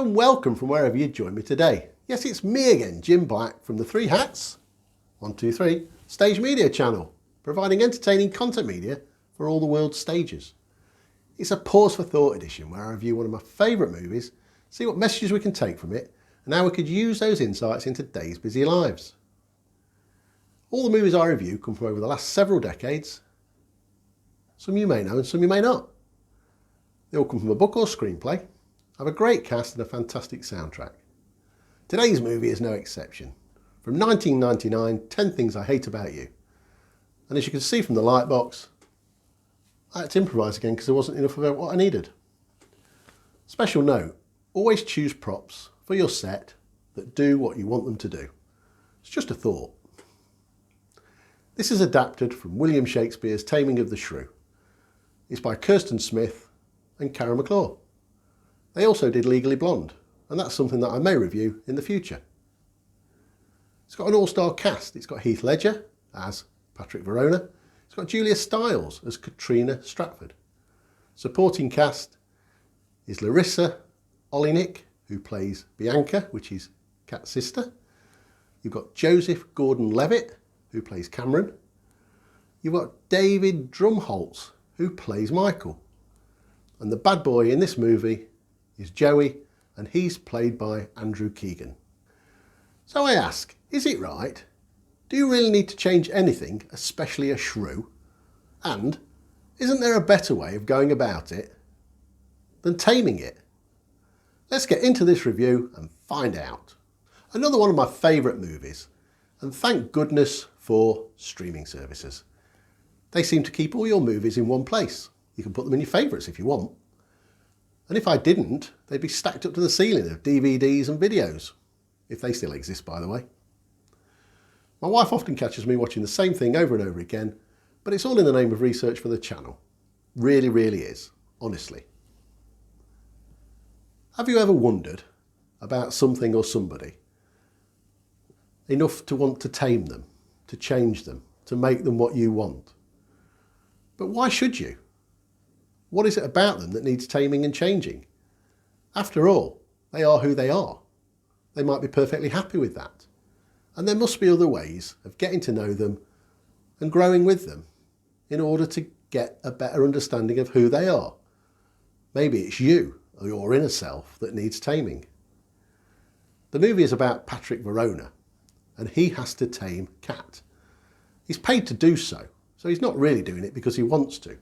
and welcome from wherever you join me today. Yes, it's me again, Jim Black from the Three Hats, 123, Stage Media channel, providing entertaining content media for all the world's stages. It's a pause for thought edition where I review one of my favourite movies, see what messages we can take from it, and how we could use those insights in today's busy lives. All the movies I review come from over the last several decades. Some you may know and some you may not. They all come from a book or screenplay, have a great cast and a fantastic soundtrack. Today's movie is no exception. From 1999, 10 Things I Hate About You. And as you can see from the light box, I had to improvise again because there wasn't enough of what I needed. Special note, always choose props for your set that do what you want them to do. It's just a thought. This is adapted from William Shakespeare's Taming of the Shrew. It's by Kirsten Smith and Karen McClure. They also did Legally Blonde, and that's something that I may review in the future. It's got an all-star cast. It's got Heath Ledger as Patrick Verona. It's got Julia Stiles as Katrina Stratford. Supporting cast is Larissa Oleynik, who plays Bianca, which is Kat's sister. You've got Joseph Gordon-Levitt, who plays Cameron. You've got David Drumholtz, who plays Michael. And the bad boy in this movie is Joey, and he's played by Andrew Keegan. So I ask, is it right? Do you really need to change anything, especially a shrew? And isn't there a better way of going about it than taming it? Let's get into this review and find out. Another one of my favourite movies, and thank goodness for streaming services. They seem to keep all your movies in one place. You can put them in your favourites if you want. And if I didn't, they'd be stacked up to the ceiling of DVDs and videos. If they still exist, by the way. My wife often catches me watching the same thing over and over again, but it's all in the name of research for the channel. Really, really is, honestly. Have you ever wondered about something or somebody enough to want to tame them, to change them, to make them what you want? But why should you? What is it about them that needs taming and changing? After all, they are who they are. They might be perfectly happy with that. And there must be other ways of getting to know them and growing with them in order to get a better understanding of who they are. Maybe it's you or your inner self that needs taming. The movie is about Patrick Verona, and he has to tame Kat. He's paid to do so he's not really doing it because he wants to.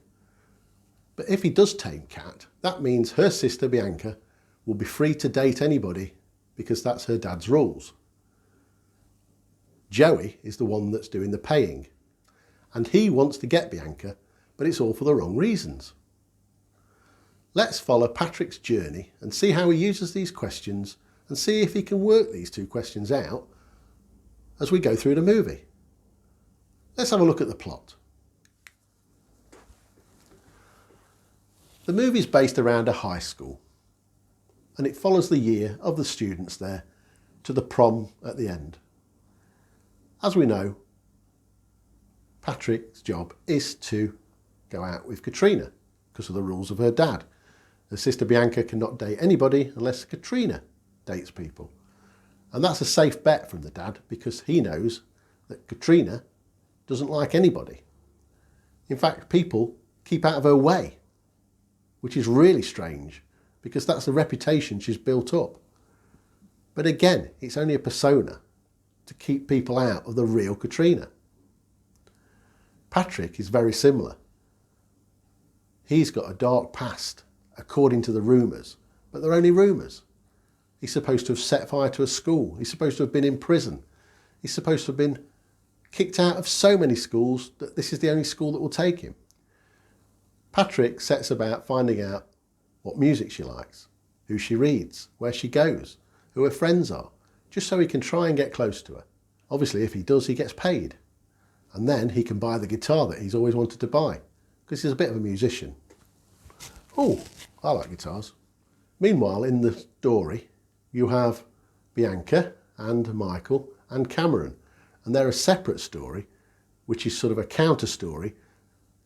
But if he does tame Kat, that means her sister Bianca will be free to date anybody because that's her dad's rules. Joey is the one that's doing the paying, and he wants to get Bianca, but it's all for the wrong reasons. Let's follow Patrick's journey and see how he uses these questions and see if he can work these two questions out as we go through the movie. Let's have a look at the plot. The movie is based around a high school, and it follows the year of the students there to the prom at the end. As we know, Patrick's job is to go out with Katrina because of the rules of her dad. Her sister Bianca cannot date anybody unless Katrina dates people. And that's a safe bet from the dad because he knows that Katrina doesn't like anybody. In fact, people keep out of her way, which is really strange because that's the reputation she's built up. But again, it's only a persona to keep people out of the real Katrina. Patrick is very similar. He's got a dark past, according to the rumours, but they're only rumours. He's supposed to have set fire to a school. He's supposed to have been in prison. He's supposed to have been kicked out of so many schools that this is the only school that will take him. Patrick sets about finding out what music she likes, who she reads, where she goes, who her friends are, just so he can try and get close to her. Obviously, if he does, he gets paid. And then he can buy the guitar that he's always wanted to buy, because he's a bit of a musician. Oh, I like guitars. Meanwhile, in the story, you have Bianca and Michael and Cameron, and they're a separate story, which is sort of a counter story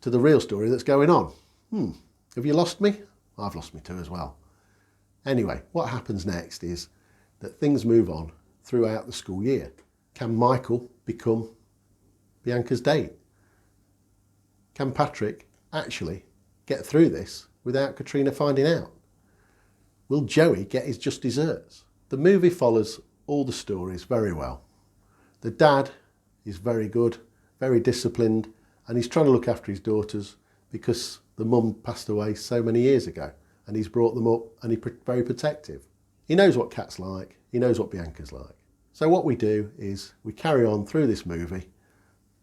to the real story that's going on. Have you lost me? I've lost me too as well. Anyway, what happens next is that things move on throughout the school year. Can Michael become Bianca's date? Can Patrick actually get through this without Katrina finding out? Will Joey get his just desserts? The movie follows all the stories very well. The dad is very good, very disciplined, and he's trying to look after his daughters because the mum passed away so many years ago, and he's brought them up, and he's very protective. He knows what Kat's like, he knows what Bianca's like. So what we do is we carry on through this movie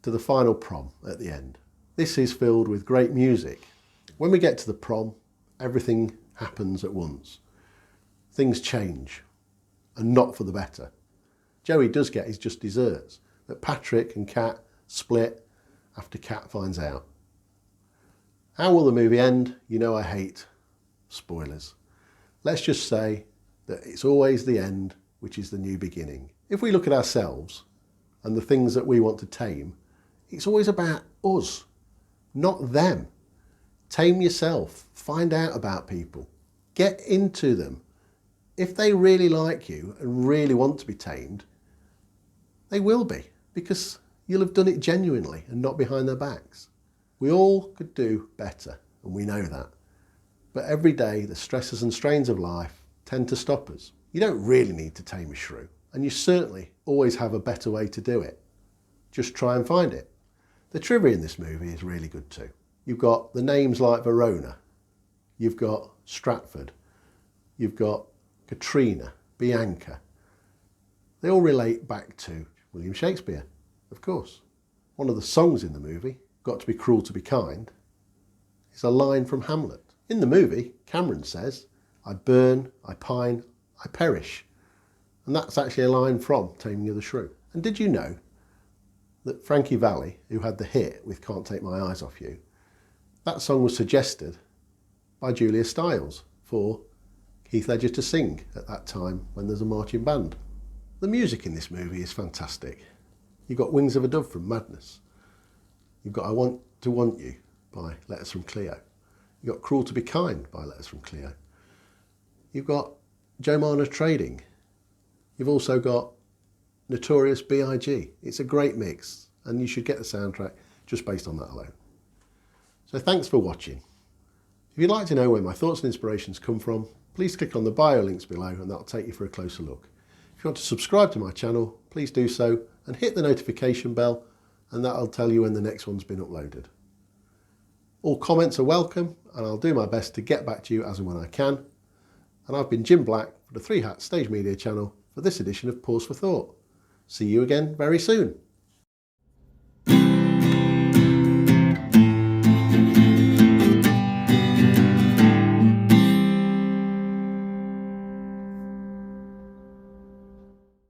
to the final prom at the end. This is filled with great music. When we get to the prom, everything happens at once. Things change, and not for the better. Joey does get his just desserts, but Patrick and Kat split after Kat finds out. How will the movie end? You know I hate spoilers. Let's just say that it's always the end, which is the new beginning. If we look at ourselves and the things that we want to tame, it's always about us, not them. Tame yourself, find out about people, get into them. If they really like you and really want to be tamed, they will be, because you'll have done it genuinely and not behind their backs. We all could do better, and we know that. But every day, the stresses and strains of life tend to stop us. You don't really need to tame a shrew, and you certainly always have a better way to do it. Just try and find it. The trivia in this movie is really good too. You've got the names like Verona, you've got Stratford, you've got Katrina, Bianca. They all relate back to William Shakespeare, of course. One of the songs in the movie, Got to be Cruel to be Kind, is a line from Hamlet. In the movie, Cameron says, I burn, I pine, I perish. And that's actually a line from Taming of the Shrew. And did you know that Frankie Valli, who had the hit with Can't Take My Eyes Off You, that song was suggested by Julia Stiles for Heath Ledger to sing at that time when there's a marching band. The music in this movie is fantastic. You've got Wings of a Dove from Madness. You've got I Want to Want You by Letters from Cleo. You've got Cruel to be Kind by Letters from Cleo. You've got Jomana Trading. You've also got Notorious B.I.G. It's a great mix, and you should get the soundtrack just based on that alone. So thanks for watching. If you'd like to know where my thoughts and inspirations come from, please click on the bio links below and that'll take you for a closer look. If you want to subscribe to my channel, please do so and hit the notification bell, and that'll tell you when the next one's been uploaded. All comments are welcome, and I'll do my best to get back to you as and when I can. And I've been Jim Black for the Three Hats Stage Media channel for this edition of Pause for Thought. See you again very soon.